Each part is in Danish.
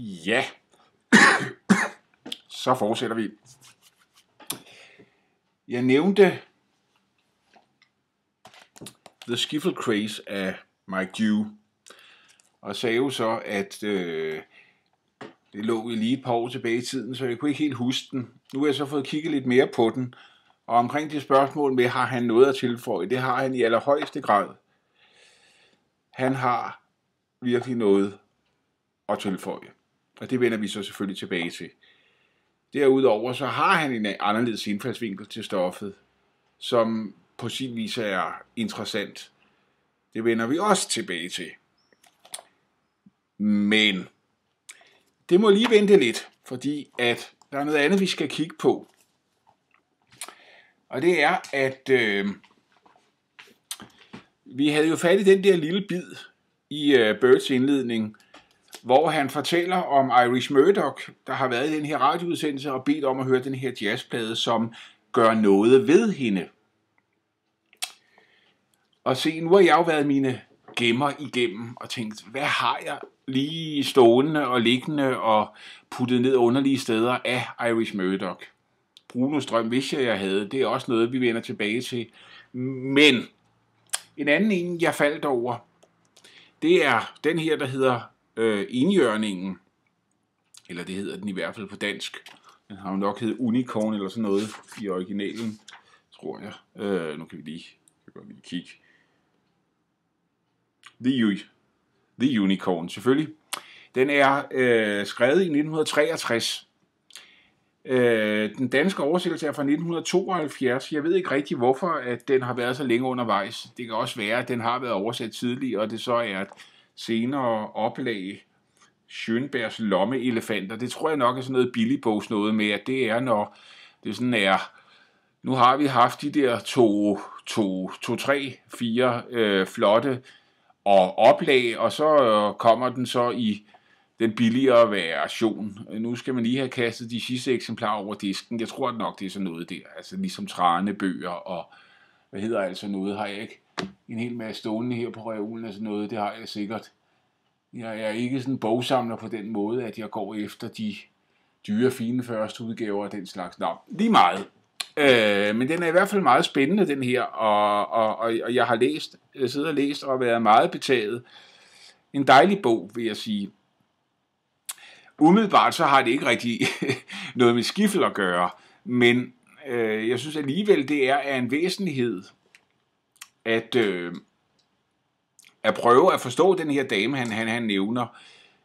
Ja, så fortsætter vi. Jeg nævnte The Skiffle Craze af Mike Dew, og sagde jo så, at det lå lige et par år tilbage i tiden, så jeg kunne ikke helt huske den. Nu har jeg så fået kigget lidt mere på den, og omkring det spørgsmål med, har han noget at tilføje? Det har han i allerhøjeste grad. Han har virkelig noget at tilføje, og det vender vi så selvfølgelig tilbage til. Derudover så har han en anderledes indfaldsvinkel til stoffet, som på sin vis er interessant. Det vender vi også tilbage til. Men det må lige vente lidt, fordi at der er noget andet, vi skal kigge på. Og det er, at vi havde jo fat i den der lille bid i Birds indledning, hvor han fortæller om Iris Murdoch, der har været i den her radioudsendelse og bedt om at høre den her jazzplade, som gør noget ved hende. Og se, nu har jeg jo været mine gemmer igennem og tænkt, hvad har jeg lige stående og liggende og puttet ned underlige steder af Iris Murdoch. Brunos drøm vidste jeg havde, det er også noget, vi vender tilbage til. Men en anden en, jeg faldt over, det er den her, der hedder Enhjørningen. Eller det hedder den i hvert fald på dansk. Den har jo nok heddet Unicorn eller sådan noget i originalen, tror jeg. Nu kan vi lige kigge. The Unicorn, selvfølgelig. Den er skrevet i 1963. Den danske oversættelse er fra 1972. Jeg ved ikke rigtig, hvorfor at den har været så længe undervejs. Det kan også være, at den har været oversat tidligere, og det så er et senere oplag. Schönbergs lommeelefanter. Det tror jeg nok er sådan noget billigbogs noget med, at det er, når det sådan er. Nu har vi haft de der 4 flotte og oplag, og så kommer den så i den billigere version. Nu skal man lige have kastet de sidste eksemplarer over disken. Jeg tror nok, det er sådan noget der. Altså ligesom tranebøger og hvad hedder altså noget, har jeg ikke en hel masse stående her på reolen og sådan noget. Det har jeg sikkert. Jeg er ikke sådan en bogsamler på den måde, at jeg går efter de dyre, fine første udgaver og den slags. Nå, lige meget. Men den er i hvert fald meget spændende, den her, og jeg har siddet og læst og været meget betaget. En dejlig bog, vil jeg sige. Umiddelbart så har det ikke rigtig noget med skiffel at gøre, men jeg synes alligevel, det er af en væsentlighed, at prøve at forstå den her dame, han nævner.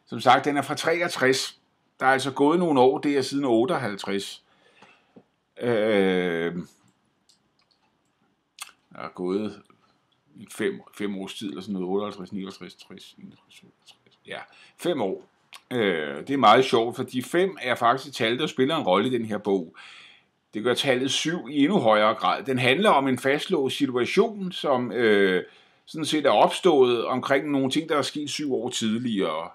Som sagt, den er fra 63. Der er altså gået nogle år, det er siden 58. Der er gået 5 års tid, eller sådan noget, 58, 59, 60, 61, 62. Ja, 5 år. Det er meget sjovt, for de 5 er faktisk et tal, der spiller en rolle i den her bog. Det gør tallet 7 i endnu højere grad. Den handler om en fastlåst situation, som sådan set er opstået omkring nogle ting, der er sket 7 år tidligere.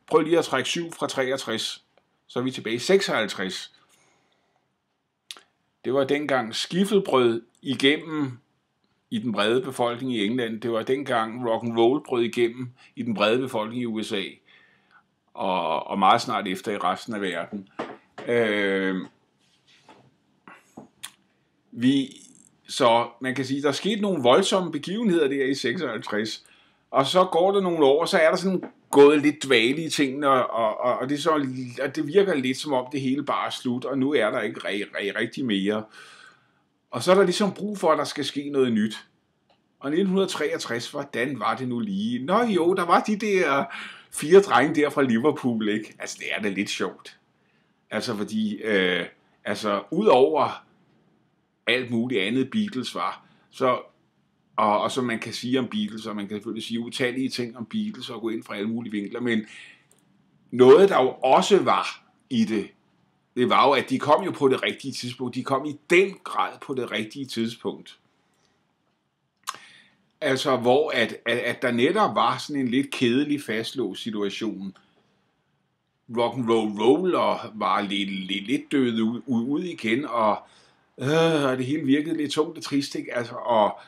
Prøv lige at trække 7 fra 63, så er vi tilbage i 56. Det var dengang skiffel brød igennem i den brede befolkning i England. Det var dengang rock and roll brød igennem i den brede befolkning i USA. Og meget snart efter i resten af verden. Så man kan sige, der er sket nogle voldsomme begivenheder der i 56, og så går der nogle år, og så er der sådan gået lidt dvale i tingene, og det virker lidt som om det hele bare er slut, og nu er der ikke rigtig mere. Og så er der ligesom brug for, at der skal ske noget nyt. Og 1963, hvordan var det nu lige? Nå jo, der var de der 4 drenge der fra Liverpool, ikke? Altså, det er da lidt sjovt. Altså, fordi, udover alt muligt andet Beatles var, og som man kan sige om Beatles, og man kan selvfølgelig sige utallige ting om Beatles, og gå ind fra alle mulige vinkler, men noget, der jo også var i det var jo, at de kom jo på det rigtige tidspunkt. De kom i den grad på det rigtige tidspunkt. Altså, hvor at der netop var sådan en lidt kedelig fastlåst situation. Rock'n'roll var lidt døde ud igen, og det hele virkede lidt tungt og trist, ikke? Altså, og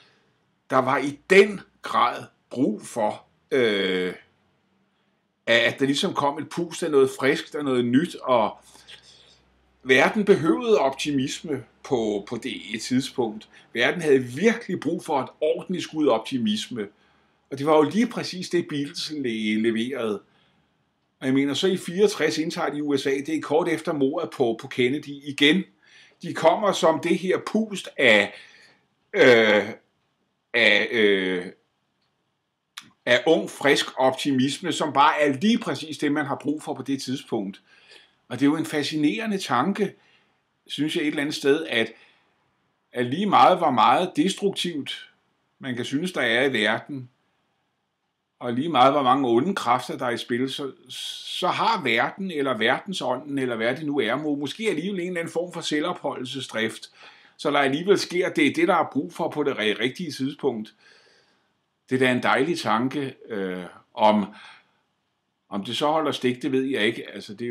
der var i den grad brug for at der ligesom kom et pust af noget friskt og noget nyt, og verden behøvede optimisme på det tidspunkt. Verden havde virkelig brug for et ordentligt skud optimisme, og det var jo lige præcis det, Beatles leverede. Og jeg mener, så i 64 indtager de USA, det er kort efter mordet på Kennedy igen. De kommer som det her pust af ung, frisk optimisme, som bare er lige præcis det, man har brug for på det tidspunkt. Og det er jo en fascinerende tanke, synes jeg et eller andet sted, at lige meget hvor meget destruktivt man kan synes, der er i verden, og lige meget hvor mange onde kræfter, der er i spil, så har verden, eller verdensånden, eller hvad det nu er, måske alligevel en eller anden form for selvopholdelsesdrift, så der alligevel sker det, der er brug for på det rigtige tidspunkt. Det er da en dejlig tanke, om det så holder stik, det ved jeg ikke. Altså, det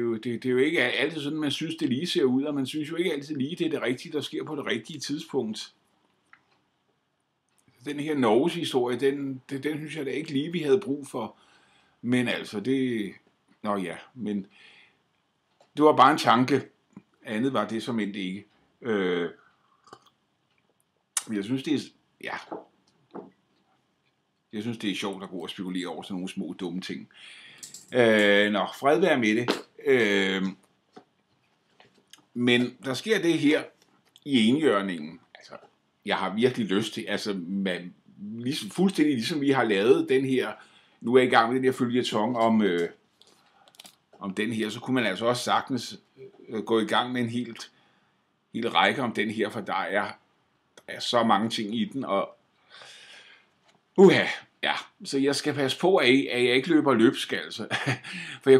er jo ikke altid sådan, man synes, det lige ser ud, og man synes jo ikke altid lige, det er det rigtige, der sker på det rigtige tidspunkt. Den her Norges historie, den synes jeg da ikke lige, vi havde brug for. Men altså, men det var bare en tanke. Andet var det som endte ikke. Jeg synes, jeg synes, det er sjovt at gå og spekulere over sådan nogle små dumme ting. Fred være med det. Men der sker det her i enhjørningen. Altså, jeg har virkelig lyst til, fuldstændig ligesom vi har lavet den her, nu er jeg i gang med den her føljeton om den her, så kunne man altså også sagtens gå i gang med en helt række om den her, for der er så mange ting i den, og så jeg skal passe på, at jeg ikke løber løbsk, altså. For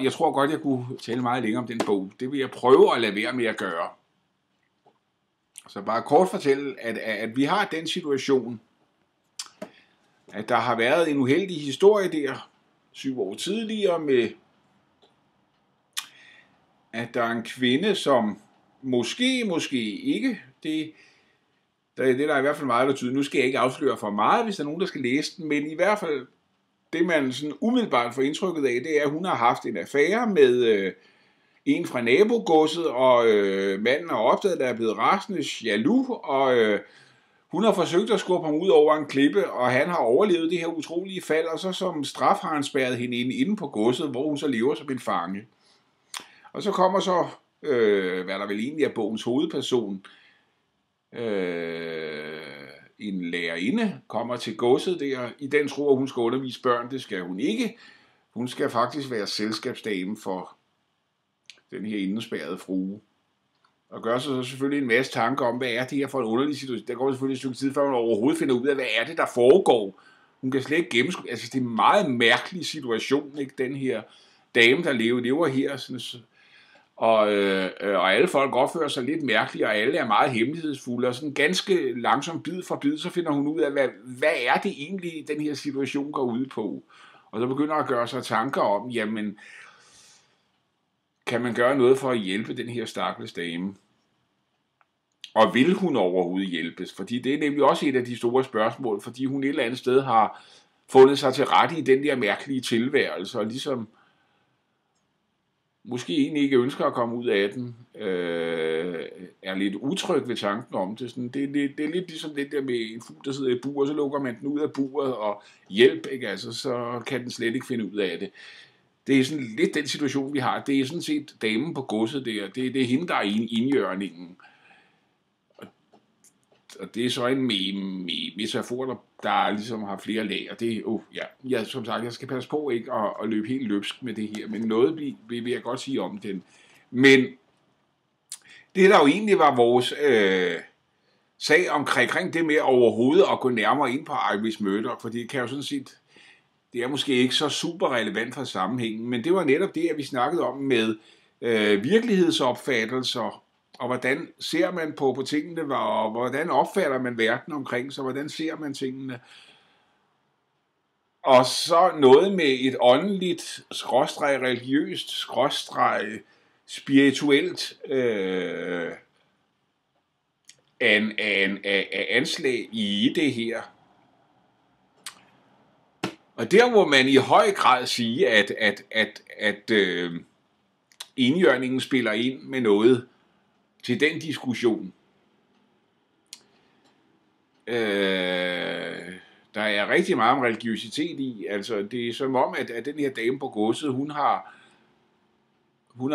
jeg tror godt, jeg kunne tale meget længere om den bog. Det vil jeg prøve at lade være med at gøre. Så bare kort fortælle, at vi har den situation, at der har været en uheldig historie der 7 år tidligere med, at der er en kvinde, som måske ikke, det er der i hvert fald meget, der tyder. Nu skal jeg ikke afsløre for meget, hvis der er nogen, der skal læse den, men i hvert fald, det man sådan umiddelbart får indtrykket af, det er, at hun har haft en affære med en fra nabogodset, og manden har opdaget, at der er blevet rasende jaloux, og hun har forsøgt at skubbe ham ud over en klippe, og han har overlevet det her utrolige fald, og så som straf har han spærret hende inde på godset, hvor hun så lever som en fange. Og så kommer så, hvad der vel egentlig er bogens hovedperson, en lærerinde kommer til godset der, i den tro, at hun skal undervise børn. Det skal hun ikke. Hun skal faktisk være selskabsdame for den her indespærrede frue. Og gør sig så selvfølgelig en masse tanker om, hvad er det her for en underlig situation. Der går selvfølgelig et stykke tid, før hun overhovedet finder ud af, hvad er det, der foregår. Hun kan slet ikke gennemskue. Altså, det er en meget mærkelig situation, ikke? Den her dame, der lever her, sådan, og alle folk opfører sig lidt mærkeligt, og alle er meget hemmelighedsfulde, og sådan ganske langsomt, bid for bid, så finder hun ud af, hvad er det egentlig, den her situation går ud på. Og så begynder at gøre sig tanker om, jamen, kan man gøre noget for at hjælpe den her stakkels dame? Og vil hun overhovedet hjælpes? Fordi det er nemlig også et af de store spørgsmål, fordi hun et eller andet sted har fundet sig til rette i den der mærkelige tilværelse, og ligesom måske egentlig ikke ønsker at komme ud af den, er lidt utryg ved tanken om det. Sådan, det er lidt ligesom det der med en fugl, der sidder i bur, og så lukker man den ud af buret, og hjælp, ikke? Altså, så kan den slet ikke finde ud af det. Det er sådan lidt den situation, vi har. Det er sådan set damen på godset der. Det er hende, der er indjørningen. Og det er så en metafor, der ligesom har flere lag. Og det som sagt, jeg skal passe på ikke at løbe helt løbsk med det her. Men noget vil jeg godt sige om den. Men det, der jo egentlig var vores sag omkring det med overhovedet at gå nærmere ind på Iris Murdoch, for det kan jo sådan set, det er måske ikke så super relevant for sammenhængen, men det var netop det, at vi snakkede om med virkelighedsopfattelser, og hvordan ser man på tingene, og hvordan opfatter man verden omkring sig, hvordan ser man tingene. Og så noget med et åndeligt, religiøst, spirituelt anslag i det her. Og der må man i høj grad sige, at enhjørningen spiller ind med noget til den diskussion. Der er rigtig meget om religiøsitet i. Altså, det er som om, at den her dame på godset, hun har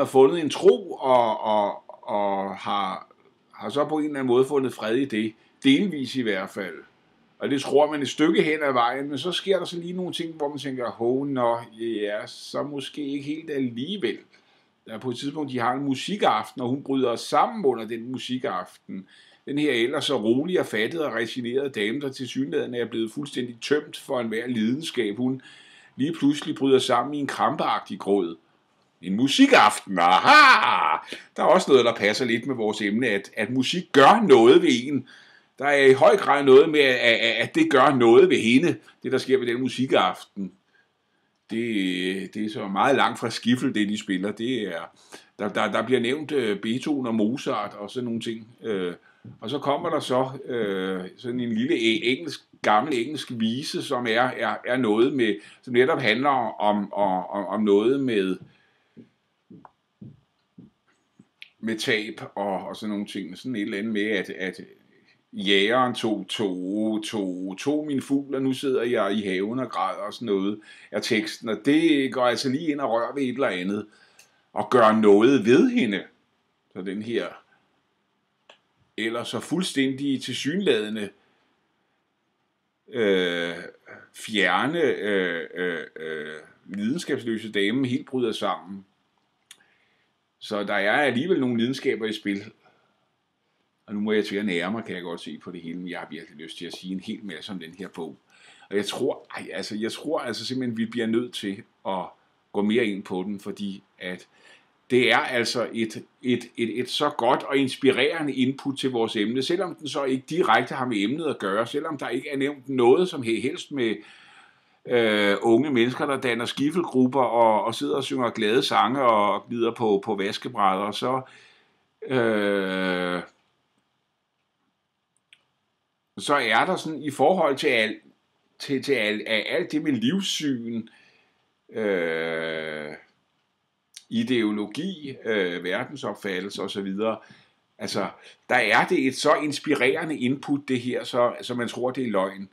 fundet en tro, og har så på en eller anden måde fundet fred i det. Delvis i hvert fald. Og det tror man et stykke hen ad vejen, men så sker der så lige nogle ting, hvor man tænker, så måske ikke helt alligevel. Der er på et tidspunkt, de har en musikaften, og hun bryder sammen under den musikaften. Den her ellers så rolig og fattet og resigneret dame, der tilsyneladende er blevet fuldstændig tømt for enhver lidenskab. Hun lige pludselig bryder sammen i en krampeagtig gråd. En musikaften, aha! Der er også noget, der passer lidt med vores emne, at musik gør noget ved en. Der er i høj grad noget med, at det gør noget ved hende, det der sker ved den musikaften. Det er så meget langt fra skiffel, det de spiller. Det er, der bliver nævnt Beethoven og Mozart og sådan nogle ting. Og så kommer der så sådan en lille gammel engelsk vise, som er noget med, som netop handler om noget med tab og sådan nogle ting. Sådan et eller andet med, at jægeren tog min fugl, og nu sidder jeg i haven og græder og sådan noget af teksten, og det går altså lige ind og rører ved et eller andet, og gør noget ved hende. Så den her ellers så fuldstændig tilsyneladende fjerne lidenskabsløse dame helt bryder sammen. Så der er alligevel nogle lidenskaber i spil. Og nu må jeg til at nære mig, kan jeg godt se på det hele, men jeg har virkelig lyst til at sige en hel masse om den her bog. Og jeg tror altså simpelthen, vi bliver nødt til at gå mere ind på den, fordi at det er altså et så godt og inspirerende input til vores emne, selvom den så ikke direkte har med emnet at gøre, selvom der ikke er nævnt noget som helst med unge mennesker, der danner skiffelgrupper og sidder og synger glade sange og glider på vaskebrædder, så er der sådan i forhold til alt det med livssyn, ideologi, verdensopfattelse osv., altså der er det et så inspirerende input det her, så man tror det er løgn.